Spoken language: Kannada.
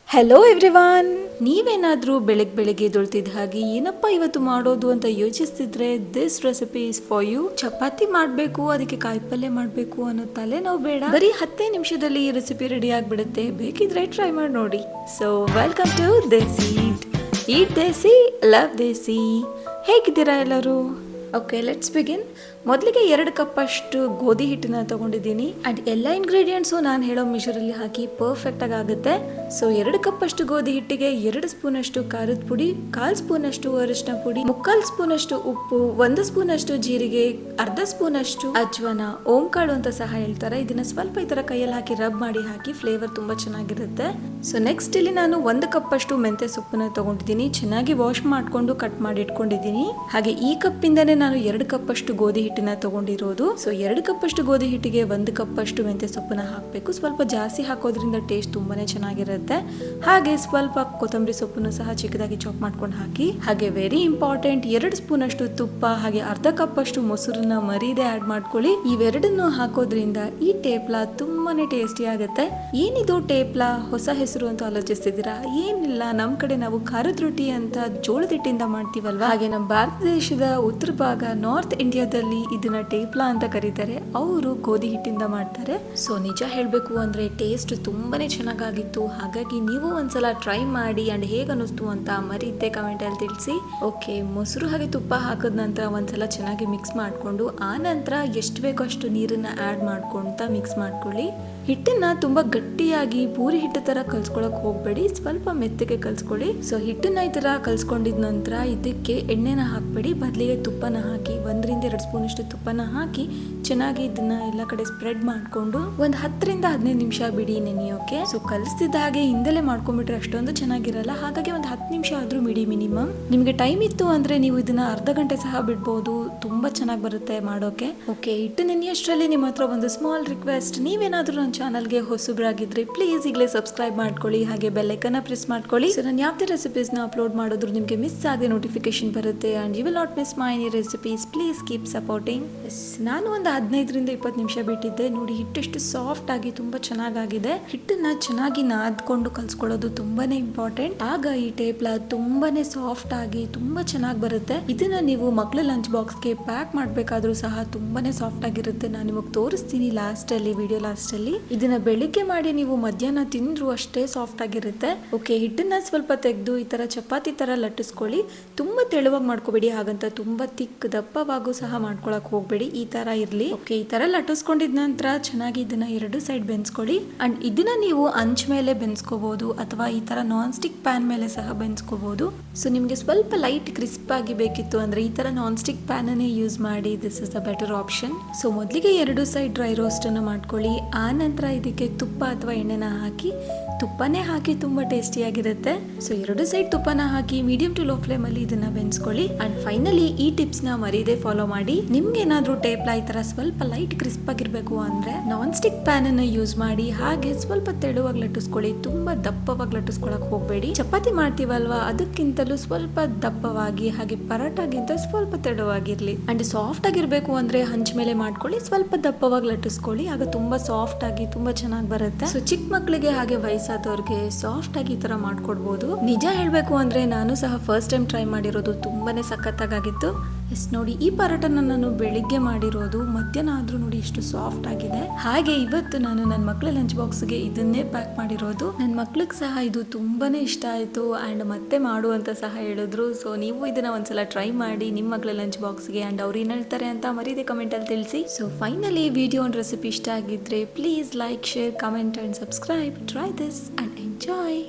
Hello everyone. ನೀವೇನಾದರೂ ಬೆಳಗ್ಗೆ ಎದ್ದೇಳ್ತಿದ್ದ ಹಾಗೆ ಏನಪ್ಪ ಇವತ್ತು ಮಾಡೋದು ಅಂತ ಯೋಚಿಸ್ತಿದ್ರೆ this recipe is for you. Chapati ಮಾಡಬೇಕು, ಅದಕ್ಕೆ ಕಾಯಿ ಪಲ್ಯ ಮಾಡಬೇಕು ಅನ್ನೋ ತಲೆನೋವು ಬೇಡ. ಬರೀ 10 ನಿಮಿಷದಲ್ಲಿ ಈ ರೆಸಿಪಿ ರೆಡಿ ಆಗಿಬಿಡುತ್ತೆ. ಬೇಕಿದ್ರೆ ಟ್ರೈ ಮಾಡಿ ನೋಡಿ. So welcome to desi eat desi love desi. ಹೇಗಿದ್ದೀರಾ ಎಲ್ಲರೂ? Okay, let's begin. ಮೊದಲಿಗೆ 2 ಕಪ್ ಅಷ್ಟು ಗೋಧಿ ಹಿಟ್ಟನ್ನ ತಗೊಂಡಿದ್ದೀನಿ ಅಂಡ್ ಎಲ್ಲ ಇಂಗ್ರೀಡಿಯೆಂಟ್ಸು ನಾನು ಹೇಳೋ ಮೆಷರಲ್ಲಿ ಹಾಕಿ ಪರ್ಫೆಕ್ಟ್ ಆಗಿ ಆಗುತ್ತೆ. ಸೊ 2 ಕಪ್ ಅಷ್ಟು ಗೋಧಿ ಹಿಟ್ಟಿಗೆ 2 ಸ್ಪೂನ್ ಅಷ್ಟು ಖಾರದ ಪುಡಿ, 1/4 ಸ್ಪೂನ್ ಅಷ್ಟು ಅರಿಶಿನ ಪುಡಿ, 3/4 ಸ್ಪೂನ್ ಅಷ್ಟು ಉಪ್ಪು, 1 ಸ್ಪೂನ್ ಅಷ್ಟು ಜೀರಿಗೆ, 1/2 ಸ್ಪೂನ್ ಅಷ್ಟು ಅಜ್ವಾನ, ಓಂಕಾಳು ಅಂತ ಸಹ ಹೇಳ್ತಾರೆ. ಇದನ್ನ ಸ್ವಲ್ಪ ಈ ತರ ಕೈಯಲ್ಲಿ ಹಾಕಿ ರಬ್ ಮಾಡಿ ಹಾಕಿ, ಫ್ಲೇವರ್ ತುಂಬಾ ಚೆನ್ನಾಗಿರುತ್ತೆ. ಸೊ ನೆಕ್ಸ್ಟ್ ಇಲ್ಲಿ ನಾನು 1 ಕಪ್ ಅಷ್ಟು ಮೆಂತ್ಯ ಸೊಪ್ಪನ್ನ ತಗೊಂಡಿದ್ದೀನಿ. ಚೆನ್ನಾಗಿ ವಾಶ್ ಮಾಡ್ಕೊಂಡು ಕಟ್ ಮಾಡಿ ಇಟ್ಕೊಂಡಿದ್ದೀನಿ. ಹಾಗೆ ಈ ಕಪ್ ಇಂದಾನೆ ನಾನು 2 ಕಪ್ ಅಷ್ಟು ಗೋಧಿ ಹಿಟ್ಟನ್ನ ತಗೊಂಡಿರೋದು. ಸೊ 2 ಕಪ್ ಅಷ್ಟು ಗೋಧಿ ಹಿಟ್ಟಿಗೆ 1 ಕಪ್ ಅಷ್ಟು ಮೆಂತ್ಯ ಸೊಪ್ಪನ್ನ ಹಾಕಬೇಕು. ಸ್ವಲ್ಪ ಜಾಸ್ತಿ ಹಾಕೋದ್ರಿಂದ ಟೇಸ್ಟ್ ತುಂಬಾನೇ ಚೆನ್ನಾಗಿರುತ್ತೆ. ಹಾಗೆ ಸ್ವಲ್ಪ ಕೊತ್ತಂಬರಿ ಸೊಪ್ಪನ್ನು ಸಹ ಚಿಕ್ಕದಾಗಿ ಚಾಪ್ ಮಾಡ್ಕೊಂಡು ಹಾಕಿ. ಹಾಗೆ ವೆರಿ ಇಂಪಾರ್ಟೆಂಟ್, 2 ಸ್ಪೂನ್ ಅಷ್ಟು ತುಪ್ಪ, ಹಾಗೆ ಅರ್ಧ ಕಪ್ ಅಷ್ಟು ಮೊಸರನ್ನ ಮರೀದೆ ಆಡ್ ಮಾಡ್ಕೊಳ್ಳಿ. ಇವೆರಡನ್ನು ಹಾಕೋದ್ರಿಂದ ಈ ಟೇಪ್ಲಾ ತುಂಬಾನೇ ಟೇಸ್ಟಿ ಆಗುತ್ತೆ. ಏನಿದು ಟೇಪ್ಲಾ ಹೊಸ ಹೆಸರು ಅಂತ ಆಲೋಚಿಸ್ತಿದ್ದೀರಾ? ಏನಿಲ್ಲ, ನಮ್ ಕಡೆ ನಾವು ಖಾರದ ರೊಟ್ಟಿ ಅಂತ ಜೋಳದ ಹಿಟ್ಟಿಂದ ಮಾಡ್ತೀವಲ್ವಾ, ಹಾಗೆ ನಮ್ಮ ಭಾರತ ದೇಶದ ಉತ್ತರ ಭಾಗ ನಾರ್ತ್ ಇಂಡಿಯಾದಲ್ಲಿ ಇದನ್ನ ಟೇಪ್ಲಾ ಅಂತ ಕರೀತಾರೆ. ಅವರು ಗೋಧಿ ಹಿಟ್ಟಿಂದ ಮಾಡ್ತಾರೆ. ಸೊ ನಿಜ ಹೇಳ್ಬೇಕು ಅಂದ್ರೆ ಟೇಸ್ಟ್ ತುಂಬಾನೇ ಚೆನ್ನಾಗಿತ್ತು. ಹಾಗಾಗಿ ನೀವು ಒಂದ್ಸಲ ಟ್ರೈ ಮಾಡಿ ಅಂಡ್ ಹೇಗೆ ಅನ್ನಿಸ್ತು ಅಂತ ಮರೀತೆ ಕಮೆಂಟ್ ಅಲ್ಲಿ ತಿಳಿಸಿ. ಓಕೆ, ಮೊಸರು ಹಾಗೆ ತುಪ್ಪ ಹಾಕಿದ ನಂತರ ಒಂದ್ಸಲ ಚೆನ್ನಾಗಿ ಮಿಕ್ಸ್ ಮಾಡ್ಕೊಂಡು ಆ ನಂತರ ಎಷ್ಟು ಬೇಕೋ ಅಷ್ಟು ನೀರನ್ನ ಆಡ್ ಮಾಡ್ಕೊಂತ ಮಿಕ್ಸ್ ಮಾಡ್ಕೊಳ್ಳಿ. ಹಿಟ್ಟನ್ನ ತುಂಬಾ ಗಟ್ಟಿಯಾಗಿ ಪೂರಿ ಹಿಟ್ಟು ತರ ಕಲ್ಸ್ಕೊಳಕ್ ಹೋಗ್ಬೇಡಿ, ಸ್ವಲ್ಪ ಮೆತ್ತಗೆ ಕಲ್ಸ್ಕೊಳ್ಳಿ. ಸೊ ಹಿಟ್ಟನ್ನ ಈ ತರ ಕಲ್ಸ್ಕೊಂಡಿದ ನಂತರ ಇದಕ್ಕೆ ಎಣ್ಣೆನ ಹಾಕ್ಬೇಡಿ, ಬದಲಿಗೆ ತುಪ್ಪನ ಹಾಕಿ 1-2 ಸ್ಪೂನ್ ಅಷ್ಟು ತುಪ್ಪನ ಹಾಕಿ ಚೆನ್ನಾಗಿ ಇದನ್ನ ಎಲ್ಲ ಕಡೆ ಸ್ಪ್ರೆಡ್ ಮಾಡ್ಕೊಂಡು ಒಂದು 10-15 ನಿಮಿಷ ಬಿಡಿ ನೆನೆಯೋಕೆ. ಸೊ ಕಲಿಸ್ತಿದ್ದ ಹಾಗೆ ಹಿಂದೆಲೆ ಮಾಡ್ಕೊಂಡ್ಬಿಟ್ರೆ ಅಷ್ಟೊಂದು ಚೆನ್ನಾಗಿರಲ್ಲ. ಹಾಗಾಗಿ ಒಂದು 10 ನಿಮಿಷ ಆದ್ರೂ ಬಿಡಿ ಮಿನಿಮಮ್. ನಿಮ್ಗೆ ಟೈಮ್ ಇತ್ತು ಅಂದ್ರೆ ನೀವು ಇದನ್ನ ಅರ್ಧ ಗಂಟೆ ಸಹ ಬಿಡ್ಬೋದು, ತುಂಬಾ ಚೆನ್ನಾಗಿ ಬರುತ್ತೆ ಮಾಡೋಕೆ. ಓಕೆ, ಹಿಟ್ಟು ನೆನೆಯಷ್ಟರಲ್ಲಿ ನಿಮ್ಮ ಹತ್ರ ಒಂದು ಸ್ಮಾಲ್ ರಿಕ್ವೆಸ್ಟ್. ನೀವೇನಾದ್ರೂ ನನ್ನ ಚಾನಲ್ಗೆ ಹೊಸಬ್ರಾಗಿದ್ರೆ ಪ್ಲೀಸ್ ಈಗಲೇ ಸಬ್ಸ್ಕ್ರೈಬ್ ಮಾಡ್ಕೊಳ್ಳಿ, ಹಾಗೆ ಬೆಲ್ ಐಕನ್ನ ಪ್ರೆಸ್ ಮಾಡ್ಕೊಳ್ಳಿ. ಸೊ ನಾನು ಯಾವುದೇ ರೆಸಿಪೀಸ್ ನ ಅಪ್ಲೋಡ್ ಮಾಡಿದ್ರು ನಿಮಗೆ ಮಿಸ್ ಆಗದೆ ನೋಟಿಫಿಕೇಶನ್ ಬರುತ್ತೆ and you will not miss my any recipes. Please keep supporting. ನಾನು ಒಂದು 15-20 ನಿಮಿಷ ಬಿಟ್ಟಿದ್ದೆ. ನೋಡಿ ಹಿಟ್ಟೆಷ್ಟು ಸಾಫ್ಟ್ ಆಗಿ ತುಂಬಾ ಚೆನ್ನಾಗಿದೆ. ಹಿಟ್ಟನ್ನ ಚೆನ್ನಾಗಿ ನಾದ್ಕೊಂಡು ಕಲ್ಸ್ಕೊಳ್ಳೋದು ತುಂಬಾನೇ ಇಂಪಾರ್ಟೆಂಟ್. ಆಗ ಈ ಟೇಪ್ಲಾ ತುಂಬಾನೇ ಸಾಫ್ಟ್ ಆಗಿ ತುಂಬಾ ಚೆನ್ನಾಗಿ ಬರುತ್ತೆ. ಇದನ್ನ ನೀವು ಮಕ್ಕಳ ಲಂಚ್ ಬಾಕ್ಸ್ಗೆ ಪ್ಯಾಕ್ ಮಾಡ್ಬೇಕಾದ್ರೂ ಸಹ ತುಂಬಾನೇ ಸಾಫ್ಟ್ ಆಗಿರುತ್ತೆ. ನಾನು ನಿಮಗೆ ತೋರಿಸ್ತೀನಿ ಲಾಸ್ಟ್ ಅಲ್ಲಿ, ವಿಡಿಯೋ ಲಾಸ್ಟ್ ಅಲ್ಲಿ. ಇದನ್ನ ಬೆಳಿಗ್ಗೆ ಮಾಡಿ ನೀವು ಮಧ್ಯಾಹ್ನ ತಿಂದ್ರು ಅಷ್ಟೇ ಸಾಫ್ಟ್ ಆಗಿರುತ್ತೆ. ಓಕೆ, ಹಿಟ್ಟನ್ನ ಸ್ವಲ್ಪ ತೆಗೆದು ಈ ತರ ಚಪಾತಿ ತರ ಲಟ್ಟಿಸ್ಕೊಳ್ಳಿ. ತುಂಬಾ ತೆಳುವಾಗಿ ಮಾಡ್ಕೋಬೇಡಿ, ಹಾಗಂತ ತುಂಬಾ ದಪ್ಪವಾಗೂ ಸಹ ಮಾಡ್ಕೊಳಕ್ ಹೋಗ್ಬೇಡಿ, ಈ ತರ ಇರ್ಲಿ. ಓಕೆ, ಈ ತರ ಲಟ್ಟಿಸ್ಕೊಂಡಿದ ನಂತರ ಚೆನ್ನಾಗಿ ಇದನ್ನ 2 ಸೈಡ್ ಬೆನ್ಸ್ಕೊಳ್ಳಿ. ಅಂಡ್ ಇದನ್ನ ನೀವು ಅಂಚ್ ಮೇಲೆ ಬೆನ್ಸ್ಕೋಬಹುದು ಅಥವಾ ಈ ತರ ನಾನ್ ಸ್ಟಿಕ್ ಪ್ಯಾನ್ ಮೇಲೆ ಸಹ ಬೆನ್ಸ್ಕೋಬಹುದು. ಸೊ ನಿಮ್ಗೆ ಸ್ವಲ್ಪ ಲೈಟ್ ಕ್ರಿಸ್ಪ್ ಆಗಿ ಬೇಕಿತ್ತು ಅಂದ್ರೆ ಈ ತರ ನಾನ್ ಸ್ಟಿಕ್ ಪ್ಯಾನ್ ಅನ್ನೇ ಯೂಸ್ ಮಾಡಿ. This is the better option. So ಮೊದಲಿಗೆ 2 ಸೈಡ್ ಡ್ರೈ ರೋಸ್ಟ್ ಅನ್ನು ಮಾಡ್ಕೊಳ್ಳಿ. ಆ ನಂತರ ಇದಕ್ಕೆ ತುಪ್ಪ ಅಥವಾ ಎಣ್ಣೆನ ಹಾಕಿ, ತುಪ್ಪನೇ ಹಾಕಿ ತುಂಬಾ ಟೇಸ್ಟಿ ಆಗಿರುತ್ತೆ. ಸೊ 2 ಸೈಡ್ ತುಪ್ಪನ ಹಾಕಿ ಮೀಡಿಯಂ ಟು ಲೋ ಫ್ಲೇಮ್ ಅಲ್ಲಿ ಇದನ್ನ ಬೆನ್ಸ್ಕೊಳ್ಳಿ. ಅಂಡ್ ಫೈನಲಿ ಈ ಟಿಪ್ಸ್ ನ ಮರೀದೆ ಫಾಲೋ ಮಾಡಿ. ನಿಮ್ಗೆ ಏನಾದ್ರೂ ಟೇಪ್ಲಾ ಈ ತರ ಸ್ವಲ್ಪ ಲೈಟ್ ಕ್ರಿಸ್ಪ್ ಆಗಿರ್ಬೇಕು ಅಂದ್ರೆ ನಾನ್ ಸ್ಟಿಕ್ ಪ್ಯಾನ್ ಅನ್ನ ಯೂಸ್ ಮಾಡಿ. ಹಾಗೆ ಸ್ವಲ್ಪ ತೆಳುವಾಗಿ ಲಟ್ಟಿಸ್ಕೊಳ್ಳಿ, ತುಂಬಾ ದಪ್ಪವಾಗಿ ಲಟ್ಟಿಸ್ಕೊಳಕ್ ಹೋಗ್ಬೇಡಿ. ಚಪಾತಿ ಮಾಡ್ತೀವಲ್ವಾ ಅದಕ್ಕಿಂತಲೂ ಸ್ವಲ್ಪ ದಪ್ಪವಾಗಿ, ಹಾಗೆ ಪರಾಟಾಗಿಂತ ಸ್ವಲ್ಪ ತೆಳುವಾಗಿರ್ಲಿ. ಅಂಡ್ ಸಾಫ್ಟ್ ಆಗಿರ್ಬೇಕು ಅಂದ್ರೆ ಹಂಚ್ ಮೇಲೆ ಮಾಡ್ಕೊಳ್ಳಿ, ಸ್ವಲ್ಪ ದಪ್ಪವಾಗಿ ಲಟ್ಟಿಸ್ಕೊಳ್ಳಿ, ಆಗ ತುಂಬಾ ಸಾಫ್ಟ್ ಆಗಿ ತುಂಬಾ ಚೆನ್ನಾಗಿ ಬರುತ್ತೆ. ಸೊ ಚಿಕ್ಕ ಮಕ್ಕಳಿಗೆ ಹಾಗೆ ವಯಸ್ಸಾದವ್ರಿಗೆ ಸಾಫ್ಟ್ ಆಗಿ ಈ ತರ ಮಾಡ್ಕೊಡ್ಬೋದು. ನಿಜ ಹೇಳ್ಬೇಕು ಅಂದ್ರೆ ನಾನು ಸಹ ಫಸ್ಟ್ ಟೈಮ್ ಟ್ರೈ ಮಾಡಿರೋದು, ತುಂಬಾನೇ ಸಖತ್ತಾಗಿತ್ತು. ಎಸ್ ನೋಡಿ, ಈ ಪರೋಟನ ನಾನು ಬೆಳಿಗ್ಗೆ ಮಾಡಿರೋದು, ಮಧ್ಯಾಹ್ನ ಆದ್ರೂ ನೋಡಿ ಎಷ್ಟು ಸಾಫ್ಟ್ ಆಗಿದೆ. ಹಾಗೆ ಇವತ್ತು ನಾನು ನನ್ನ ಮಕ್ಕಳ ಲಂಚ್ ಬಾಕ್ಸ್ಗೆ ಇದನ್ನೇ ಪ್ಯಾಕ್ ಮಾಡಿರೋದು. ನನ್ನ ಮಕ್ಳಿಗೆ ಸಹ ಇದು ತುಂಬಾನೇ ಇಷ್ಟ ಆಯ್ತು ಅಂಡ್ ಮತ್ತೆ ಮಾಡು ಅಂತ ಸಹ ಹೇಳಿದ್ರು. ಸೊ ನೀವು ಇದನ್ನ ಒಂದ್ಸಲ ಟ್ರೈ ಮಾಡಿ ನಿಮ್ಮ ಮಕ್ಕಳ ಲಂಚ್ ಬಾಕ್ಸ್ಗೆ. ಅಂಡ್ ಅವ್ರು ಏನ್ ಹೇಳ್ತಾರೆ ಅಂತ ಮರೀದೆ ಕಮೆಂಟ್ ಅಲ್ಲಿ ತಿಳಿಸಿ. So finally video and recipe ಇಷ್ಟ ಆಗಿದ್ರೆ please like, share, comment and subscribe. Try this and enjoy.